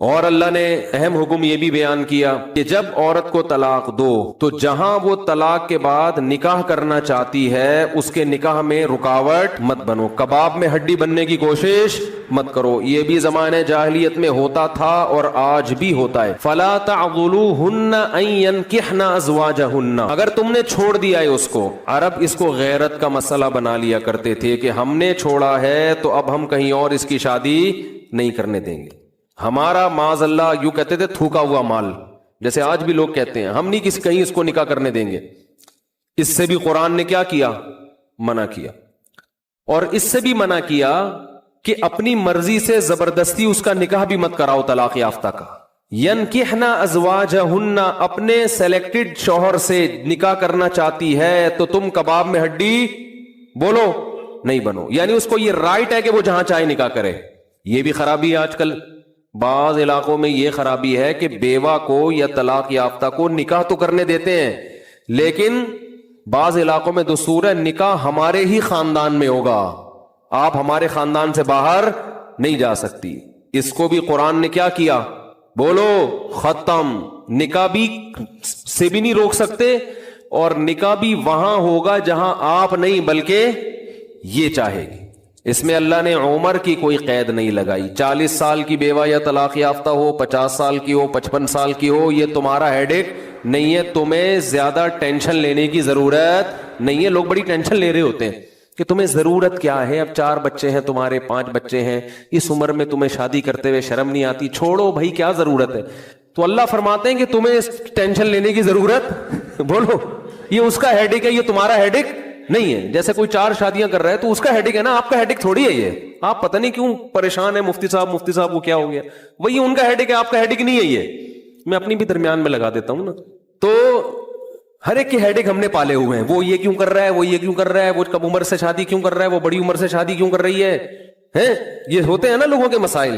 اور اللہ نے اہم حکم یہ بھی بیان کیا کہ جب عورت کو طلاق دو تو جہاں وہ طلاق کے بعد نکاح کرنا چاہتی ہے اس کے نکاح میں رکاوٹ مت بنو، کباب میں ہڈی بننے کی کوشش مت کرو۔ یہ بھی زمانے جاہلیت میں ہوتا تھا اور آج بھی ہوتا ہے۔ فلا تعضلوهن ان ينكحن ازواجهن، اگر تم نے چھوڑ دیا ہے اس کو، عرب اس کو غیرت کا مسئلہ بنا لیا کرتے تھے کہ ہم نے چھوڑا ہے تو اب ہم کہیں اور اس کی شادی نہیں کرنے دیں گے۔ ہمارا معاذ اللہ یوں کہتے تھے تھوکا ہوا مال، جیسے آج بھی لوگ کہتے ہیں ہم نہیں کسی کہیں اس کو نکاح کرنے دیں گے۔ اس سے بھی قرآن نے کیا کیا؟ منع کیا۔ اور اس سے بھی منع کیا کہ اپنی مرضی سے زبردستی اس کا نکاح بھی مت کراؤ طلاق یافتہ کا۔ ینکحن ازواجہن، اپنے سلیکٹڈ شوہر سے نکاح کرنا چاہتی ہے تو تم کباب میں ہڈی بولو نہیں بنو، یعنی اس کو یہ رائٹ ہے کہ وہ جہاں چاہے نکاح کرے۔ یہ بھی خرابی ہے آج کل، بعض علاقوں میں یہ خرابی ہے کہ بیوہ کو یا طلاق یافتہ کو نکاح تو کرنے دیتے ہیں، لیکن بعض علاقوں میں دستور ہے نکاح ہمارے ہی خاندان میں ہوگا، آپ ہمارے خاندان سے باہر نہیں جا سکتی۔ اس کو بھی قرآن نے کیا کیا؟ بولو ختم۔ نکاح بھی سے بھی نہیں روک سکتے، اور نکاح بھی وہاں ہوگا جہاں آپ نہیں بلکہ یہ چاہے گی۔ اس میں اللہ نے عمر کی کوئی قید نہیں لگائی، 40 سال کی بیوہ یا طلاق یافتہ ہو، 50 سال کی ہو، 55 سال کی ہو، یہ تمہارا ہیڈیک نہیں ہے، تمہیں زیادہ ٹینشن لینے کی ضرورت نہیں ہے۔ لوگ بڑی ٹینشن لے رہے ہوتے ہیں کہ تمہیں ضرورت کیا ہے، اب 4 بچے ہیں تمہارے، 5 بچے ہیں، اس عمر میں تمہیں شادی کرتے ہوئے شرم نہیں آتی؟ چھوڑو بھائی، کیا ضرورت ہے؟ تو اللہ فرماتے ہیں کہ تمہیں ٹینشن لینے کی ضرورت بولو، یہ اس کا ہیڈیک ہے، یہ تمہارا ہیڈیک نہیں ہے۔ جیسے کوئی 4 شادیاں کر رہا ہے تو اس کا ہیڈک ہے نا، آپ کا ہیڈک تھوڑی ہے یہ۔ آپ پتہ نہیں کیوں پریشان ہے، مفتی صاحب وہ کیا ہو گیا، وہی ان کا ہیڈک ہے، آپ کا ہیڈک نہیں ہے یہ۔ میں اپنی بھی درمیان میں لگا دیتا ہوں نا۔ تو ہر ایک کے ہیڈک ہم نے پالے ہوئے ہیں، وہ یہ کیوں کر رہا ہے، وہ یہ کیوں کر رہا ہے، وہ کم عمر سے شادی کیوں کر رہا ہے، وہ بڑی عمر سے شادی کیوں کر رہی ہے، یہ ہوتے ہیں نا لوگوں کے مسائل۔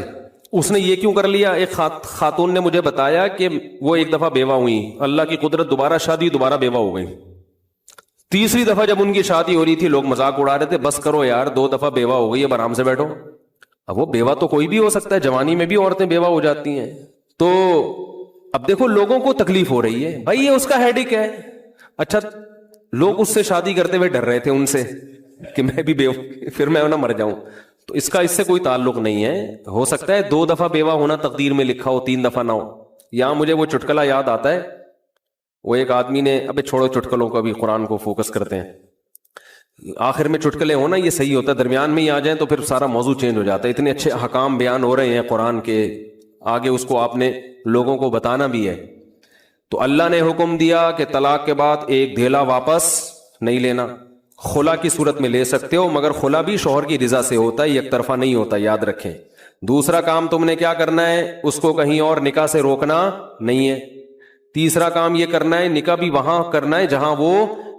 اس نے یہ کیوں کر لیا؟ ایک خاتون نے مجھے بتایا کہ وہ ایک دفعہ بیوہ ہوئی، اللہ کی قدرت دوبارہ شادی، دوبارہ بیوہ ہو گئی۔ تیسری دفعہ جب ان کی شادی ہو رہی تھی لوگ مذاق اڑا رہے تھے، بس کرو یار 2 دفعہ بیوہ ہو گئی، اب آرام سے بیٹھو۔ اب وہ بیوہ تو کوئی بھی ہو سکتا ہے، جوانی میں بھی عورتیں بیوہ ہو جاتی ہیں۔ تو اب دیکھو لوگوں کو تکلیف ہو رہی ہے، بھائی یہ اس کا ہیڈک ہے۔ اچھا لوگ اس سے شادی کرتے ہوئے ڈر رہے تھے ان سے کہ میں بھی بیوہ، پھر میں نہ مر جاؤں، تو اس کا اس سے کوئی تعلق نہیں ہے۔ ہو سکتا ہے 2 دفعہ بیوہ ہونا تقدیر میں لکھا ہو، 3 دفعہ نہ ہو۔ یہاں مجھے وہ چٹکلا یاد آتا ہے، وہ ایک آدمی نے، ابے چھوڑو چٹکلوں کو، ابھی قرآن کو فوکس کرتے ہیں۔ آخر میں چٹکلے ہونا یہ صحیح ہوتا ہے، درمیان میں ہی آ جائیں تو پھر سارا موضوع چینج ہو جاتا ہے۔ اتنے اچھے احکام بیان ہو رہے ہیں قرآن کے، آگے اس کو آپ نے لوگوں کو بتانا بھی ہے۔ تو اللہ نے حکم دیا کہ طلاق کے بعد ایک دھیلا واپس نہیں لینا، خلا کی صورت میں لے سکتے ہو، مگر خلا بھی شوہر کی رضا سے ہوتا ہے، یک طرفہ نہیں ہوتا، یاد رکھیں۔ دوسرا کام تم نے کیا کرنا ہے، اس کو کہیں اور نکاح سے روکنا نہیں ہے۔ تیسرا کام یہ کرنا ہے، نکاح بھی وہاں کرنا ہے جہاں وہ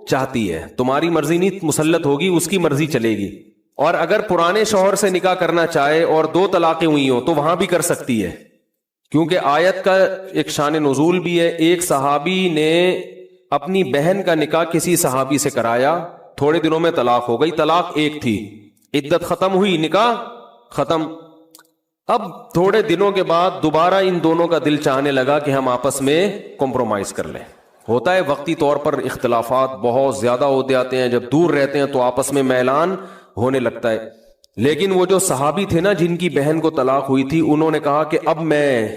چاہتی ہے، تمہاری مرضی نہیں مسلط ہوگی، اس کی مرضی چلے گی۔ اور اگر پرانے شوہر سے نکاح کرنا چاہے اور 2 طلاقیں ہوئی ہوں تو وہاں بھی کر سکتی ہے، کیونکہ آیت کا ایک شان نزول بھی ہے۔ ایک صحابی نے اپنی بہن کا نکاح کسی صحابی سے کرایا، تھوڑے دنوں میں طلاق ہو گئی، طلاق ایک تھی، عدت ختم ہوئی، نکاح ختم۔ اب تھوڑے دنوں کے بعد دوبارہ ان دونوں کا دل چاہنے لگا کہ ہم آپس میں کمپرومائز کر لیں۔ ہوتا ہے وقتی طور پر اختلافات بہت زیادہ ہوتے آتے ہیں، جب دور رہتے ہیں تو آپس میں میلان ہونے لگتا ہے۔ لیکن وہ جو صحابی تھے نا جن کی بہن کو طلاق ہوئی تھی، انہوں نے کہا کہ اب میں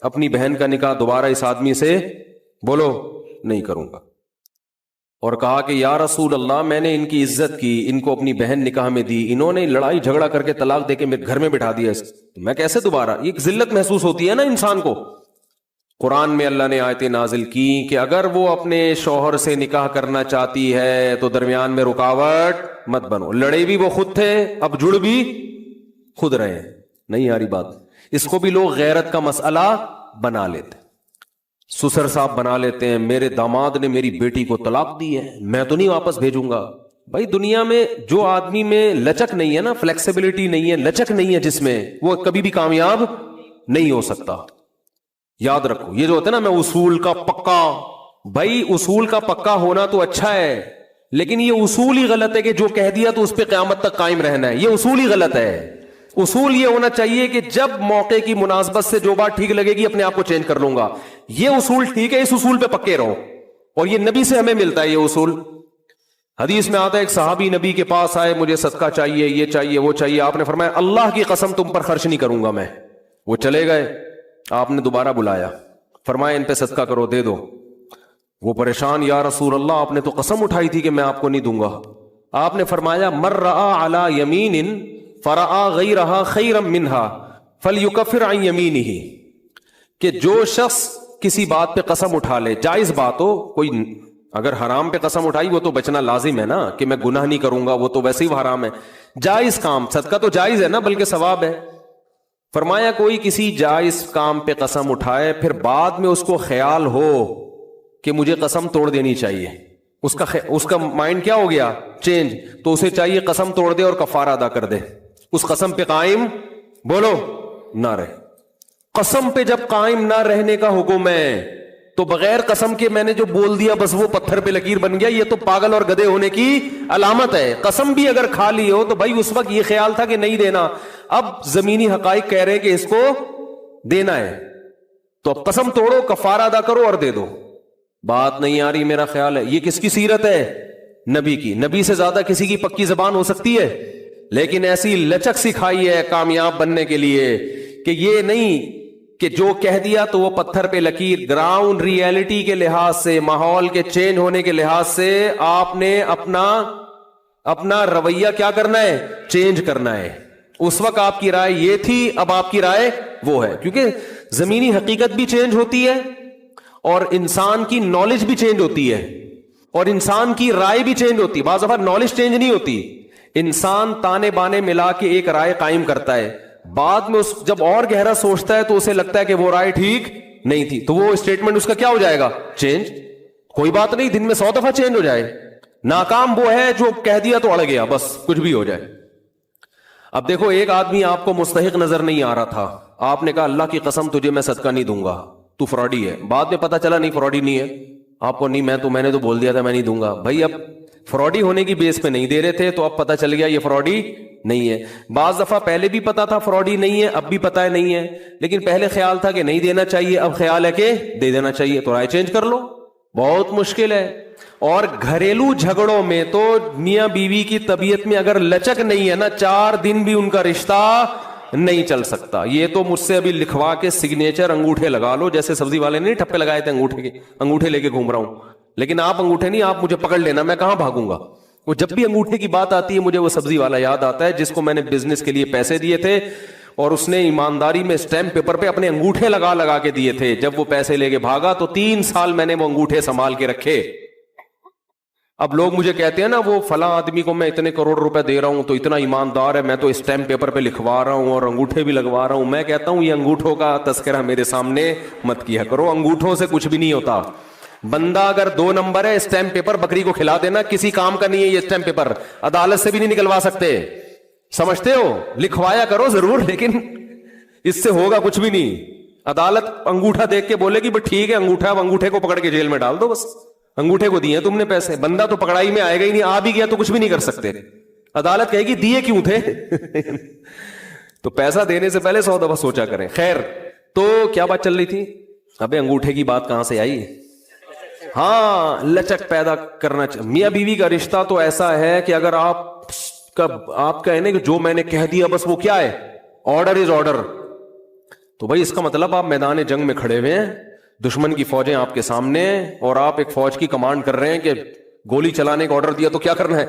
اپنی بہن کا نکاح دوبارہ اس آدمی سے بولو نہیں کروں گا، اور کہا کہ یا رسول اللہ میں نے ان کی عزت کی، ان کو اپنی بہن نکاح میں دی، انہوں نے لڑائی جھگڑا کر کے طلاق دے کے میرے گھر میں بٹھا دیا، میں کیسے دوبارہ؟ یہ ذلت محسوس ہوتی ہے نا انسان کو۔ قرآن میں اللہ نے آیتیں نازل کی کہ اگر وہ اپنے شوہر سے نکاح کرنا چاہتی ہے تو درمیان میں رکاوٹ مت بنو۔ لڑے بھی وہ خود تھے، اب جڑ بھی خود رہے ہیں، نہیں آ رہی بات؟ اس کو بھی لوگ غیرت کا مسئلہ بنا لیتے، سسر صاحب بنا لیتے ہیں، میرے داماد نے میری بیٹی کو طلاق دی ہے، میں تو نہیں واپس بھیجوں گا۔ بھائی دنیا میں جو آدمی میں لچک نہیں ہے نا، فلیکسیبلٹی نہیں ہے، لچک نہیں ہے جس میں، وہ کبھی بھی کامیاب نہیں ہو سکتا۔ یاد رکھو یہ جو ہوتا ہے نا، میں اصول کا پکا، بھائی اصول کا پکا ہونا تو اچھا ہے، لیکن یہ اصول ہی غلط ہے کہ جو کہہ دیا تو اس پہ قیامت تک قائم رہنا ہے، یہ اصول ہی غلط ہے۔ اصول یہ ہونا چاہیے کہ جب موقع کی مناسبت سے جو بات ٹھیک لگے گی اپنے آپ کو چینج کر لوں گا. یہ اصول ٹھیک ہے, اس اصول پہ پکے رہو, اور یہ نبی سے ہمیں ملتا ہے یہ اصول. حدیث میں آتا ہے ایک صحابی نبی کے پاس آئے, مجھے صدقہ چاہیے, یہ چاہیے, وہ چاہیے. آپ نے فرمایا اللہ کی قسم تم پر خرچ نہیں کروں گا میں. وہ چلے گئے, آپ نے دوبارہ بلایا, فرمایا ان پہ صدقہ کرو, دے دو. وہ پریشان, یا رسول اللہ آپ نے تو قسم اٹھائی تھی کہ میں آپ کو نہیں دوں گا. آپ نے فرمایا مر رآ علی یمین فرآ غیرہا خیرا منہا فلیکفر عن یمینہ, کہ جو شخص کسی بات پہ قسم اٹھا لے, جائز بات ہو, کوئی اگر حرام پہ قسم اٹھائی وہ تو بچنا لازم ہے نا, کہ میں گناہ نہیں کروں گا, وہ تو ویسے ہی حرام ہے. جائز کام, صدقہ تو جائز ہے نا, بلکہ ثواب ہے. فرمایا کوئی کسی جائز کام پہ قسم اٹھائے, پھر بعد میں اس کو خیال ہو کہ مجھے قسم توڑ دینی چاہیے, اس کا مائنڈ کیا ہو گیا, چینج, تو اسے چاہیے قسم توڑ دے اور کفارہ ادا کر دے, اس قسم پہ قائم بولو نہ رہے. قسم پہ جب قائم نہ رہنے کا حکم ہے تو بغیر قسم کے میں نے جو بول دیا بس وہ پتھر پہ لکیر بن گیا, یہ تو پاگل اور گدھے ہونے کی علامت ہے. قسم بھی اگر کھا لی ہو تو بھائی اس وقت یہ خیال تھا کہ نہیں دینا, اب زمینی حقائق کہہ رہے ہیں کہ اس کو دینا ہے, تو اب قسم توڑو, کفارہ ادا کرو اور دے دو. بات نہیں آ رہی میرا خیال ہے. یہ کس کی سیرت ہے, نبی کی. نبی سے زیادہ کسی کی پکی زبان ہو سکتی ہے, لیکن ایسی لچک سکھائی ہے کامیاب بننے کے لیے کہ یہ نہیں کہ جو کہہ دیا تو وہ پتھر پہ لکیر. گراؤنڈ ریئلٹی کے لحاظ سے, ماحول کے چینج ہونے کے لحاظ سے آپ نے اپنا رویہ کیا کرنا ہے, چینج کرنا ہے. اس وقت آپ کی رائے یہ تھی, اب آپ کی رائے وہ ہے, کیونکہ زمینی حقیقت بھی چینج ہوتی ہے اور انسان کی نالج بھی چینج ہوتی ہے اور انسان کی رائے بھی چینج ہوتی ہے. بعض دفعہ نالج چینج نہیں ہوتی, انسان تانے بانے ملا کے ایک رائے قائم کرتا ہے, بعد میں جب اور گہرا سوچتا ہے تو اسے لگتا ہے کہ وہ رائے ٹھیک نہیں تھی, تو وہ اسٹیٹمنٹ اس کا کیا ہو جائے گا, چینج. کوئی بات نہیں, دن میں 100 دفعہ چینج ہو جائے. ناکام وہ ہے جو کہہ دیا تو اڑ گیا, بس کچھ بھی ہو جائے. اب دیکھو, ایک آدمی آپ کو مستحق نظر نہیں آ رہا تھا, آپ نے کہا اللہ کی قسم تجھے میں صدقہ نہیں دوں گا, تو فراڈی ہے. بعد میں پتا چلا نہیں فراڈی نہیں ہے, آپ کو نہیں, میں نے تو بول دیا تھا میں نہیں دوں گا. بھائی اب فراڈی ہونے کی بیس پہ نہیں دے رہے تھے, تو اب پتا چل گیا یہ فراڈی نہیں ہے. بعض دفعہ پہلے بھی پتا تھا فراڈی نہیں ہے, اب بھی پتا ہے نہیں ہے, لیکن پہلے خیال تھا کہ نہیں دینا چاہیے, اب خیال ہے کہ دے دینا چاہیے, تو رائے چینج کر لو. بہت مشکل ہے. اور گھریلو جھگڑوں میں تو میاں بیوی کی طبیعت میں اگر لچک نہیں ہے نا, 4 دن بھی ان کا رشتہ نہیں چل سکتا. یہ تو مجھ سے ابھی لکھوا کے سگنیچر انگوٹھے لگا لو, جیسے سبزی والے نے ٹھپے لگائے تھے انگوٹھے کے, انگوٹھے لے کے گھوم رہا ہوں. لیکن آپ انگوٹھے نہیں, آپ مجھے پکڑ لینا, میں کہاں بھاگوں گا. وہ جب بھی انگوٹھے کی بات آتی ہے مجھے وہ سبزی والا یاد آتا ہے جس کو میں نے بزنس کے لیے پیسے دیے تھے, اور اس نے ایمانداری میں اسٹیمپ پیپر پہ اپنے انگوٹھے لگا کے دیے تھے. جب وہ پیسے لے کے بھاگا تو 3 سال میں نے وہ انگوٹھے سنبھال کے رکھے. اب لوگ مجھے کہتے ہیں نا, وہ فلاں آدمی کو میں اتنے کروڑ روپے دے رہا ہوں تو اتنا ایماندار ہے, میں تو اسٹیمپ پیپر پہ لکھوا رہا ہوں اور انگوٹھے بھی لگوا رہا ہوں. میں کہتا ہوں یہ انگوٹھوں کا تذکرہ میرے سامنے مت کیا کرو, انگوٹھوں سے کچھ بھی نہیں ہوتا. بندہ اگر 2 نمبر ہے, اسٹیمپ پیپر بکری کو کھلا دینا, کسی کام کا نہیں ہے یہ اسٹیمپ پیپر, عدالت سے بھی نہیں نکلوا سکتے. سمجھتے ہو, لکھوایا کرو ضرور, لیکن اس سے ہوگا کچھ بھی نہیں. عدالت انگوٹھا دیکھ کے بولے گی بس ٹھیک ہے انگوٹھا, اب انگوٹھے کو پکڑ کے جیل میں ڈال دو, بس انگوٹھے کو دیے تم نے پیسے. بندہ تو پکڑائی میں آئے گا ہی نہیں, آ بھی گیا تو کچھ بھی نہیں کر سکتے. عدالت کہے گی دیے کیوں تھے. تو پیسہ دینے سے پہلے 100 دفعہ سوچا کریں. خیر, تو کیا بات چل رہی تھی, ابے انگوٹھے کی بات کہاں سے آئی. ہاں, لچک پیدا کرنا چاہیے. میاں بیوی کا رشتہ تو ایسا ہے کہ اگر آپ کہنے کہ جو میں نے کہہ دیا بس وہ کیا ہے, آرڈر از آرڈر, تو بھائی اس کا مطلب آپ میدان جنگ میں کھڑے ہوئے ہیں, دشمن کی فوجیں آپ کے سامنے, اور آپ ایک فوج کی کمانڈ کر رہے ہیں کہ گولی چلانے کا آرڈر دیا تو کیا کرنا ہے.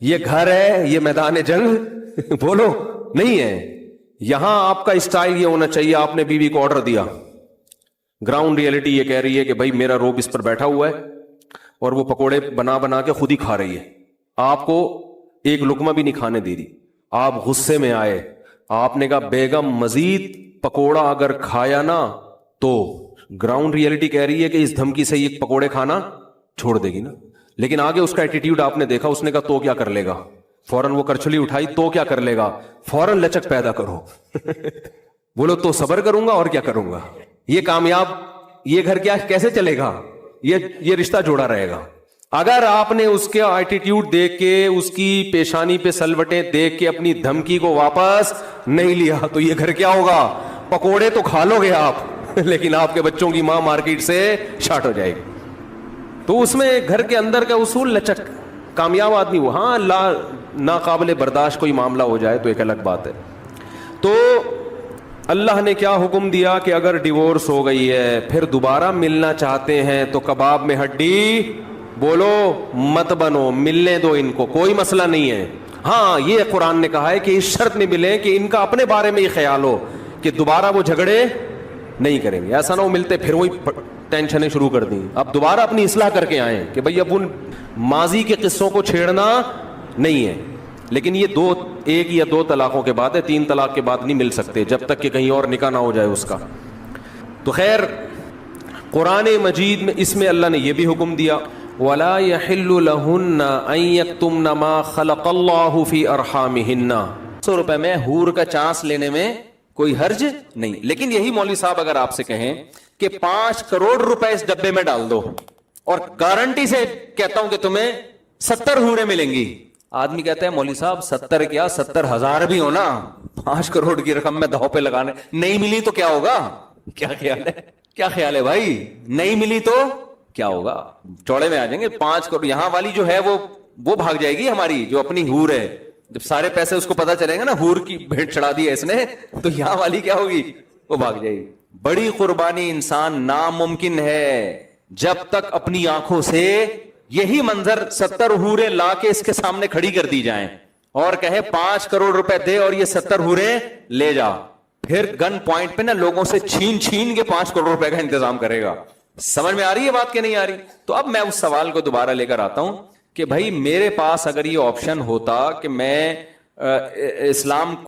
یہ گھر ہے, یہ میدان جنگ بولو نہیں ہے. یہاں آپ کا اسٹائل یہ ہونا چاہیے, آپ نے بیوی کو آرڈر دیا, گراؤنڈ ریئلٹی یہ کہہ رہی ہے کہ بھائی میرا روب اس پر بیٹھا ہوا ہے اور وہ پکوڑے بنا کے خود ہی کھا رہی ہے, آپ کو ایک لقمہ بھی نہیں کھانے دے رہی. آپ غصے میں آئے, آپ نے کہا بیگم مزید پکوڑا اگر کھایا نا تو گراؤنڈ ریئلٹی کہہ رہی ہے کہ اس دھمکی سے یہ پکوڑے کھانا چھوڑ دے گی نا. لیکن آگے اس کا ایٹیٹیوڈ آپ نے دیکھا, اس نے کہا تو کیا کر لے گا, فوراً وہ کرچلی اٹھائی, تو کیا کر لے گا, فوراً لچک پیدا کرو. بولو تو صبر کروں گا اور کیا کروں گا. یہ کامیاب, یہ گھر کیا کیسے چلے گا, یہ رشتہ جوڑا رہے گا. اگر آپ نے اس کے ایٹیٹیوڈ دیکھ کے, اس کی پیشانی پہ سلوٹیں دیکھ کے اپنی دھمکی کو واپس نہیں لیا تو یہ گھر کیا ہوگا؟ پکوڑے تو کھا لو گے آپ لیکن آپ کے بچوں کی ماں مارکیٹ سے شارٹ ہو جائے گی. تو اس میں گھر کے اندر کا اصول لچک, کامیاب آدمی وہ, ہاں ناقابل برداشت کوئی معاملہ ہو جائے تو ایک الگ بات ہے. تو اللہ نے کیا حکم دیا کہ اگر ڈیورس ہو گئی ہے پھر دوبارہ ملنا چاہتے ہیں تو کباب میں ہڈی بولو مت بنو, ملنے دو ان کو, کوئی مسئلہ نہیں ہے. ہاں یہ قرآن نے کہا ہے کہ اس شرط میں ملیں کہ ان کا اپنے بارے میں یہ خیال ہو کہ دوبارہ وہ جھگڑے نہیں کریں گے. ایسا نہ ہو ملتے پھر وہی ٹینشنیں شروع کر دیں, اب دوبارہ اپنی اصلاح کر کے آئیں کہ بھئی اب ان ماضی کے قصوں کو چھیڑنا نہیں ہے. لیکن یہ ایک یا دو طلاقوں کے بعد ہے, 3 طلاق کے بعد نہیں مل سکتے جب تک کہ کہیں اور نکاح نہ ہو جائے اس کا. تو خیر قرآن مجید میں اس میں اللہ نے یہ بھی حکم دیا وَلَا يَحِلُّ لَهُنَّ أَن يَكْتُمْنَ مَا خَلَقَ اللَّهُ فِي أَرْحَامِهِنَّ. 100 روپے میں حور کا چانس لینے میں کوئی حرج نہیں. لیکن یہی مولوی صاحب اگر آپ سے کہیں کہ 5 کروڑ روپے اس ڈبے میں ڈال دو اور گارنٹی سے کہتا ہوں کہ تمہیں 70 حوریں ملیں گی, آدمی کہتا ہے مولوی صاحب 70 کیا 70,000 بھی ہونا, 5 کروڑ کی رقم میں داؤ پہ لگانے, نہیں ملی تو کیا ہوگا؟ کیا خیال ہے, کیا خیال ہے بھائی؟ نہیں ملی تو کیا ہوگا؟ چوڑے میں آ جائیں گے. 5 کروڑ یہاں والی جو ہے وہ بھاگ جائے گی ہماری جو اپنی حور ہے, جب سارے پیسے اس کو پتا چلیں گے نا حور کی بھیٹ چڑھا دی ہے اس نے, تو یہاں والی کیا ہوگی؟ وہ بھاگ جائے گی. بڑی قربانی انسان ناممکن ہے جب تک اپنی آنکھوں سے یہی منظر 70 حوریں لا کے اس کے سامنے کھڑی کر دی جائیں اور کہے 5 کروڑ روپے دے اور یہ 70 حوریں لے جا, پھر گن پوائنٹ پہ نا لوگوں سے چھین کے 5 کروڑ روپے کا انتظام کرے گا. سمجھ میں آ رہی ہے بات کہ نہیں آ رہی؟ تو اب میں اس سوال کو دوبارہ لے کر آتا ہوں کہ بھائی میرے پاس اگر یہ آپشن ہوتا کہ میں اسلام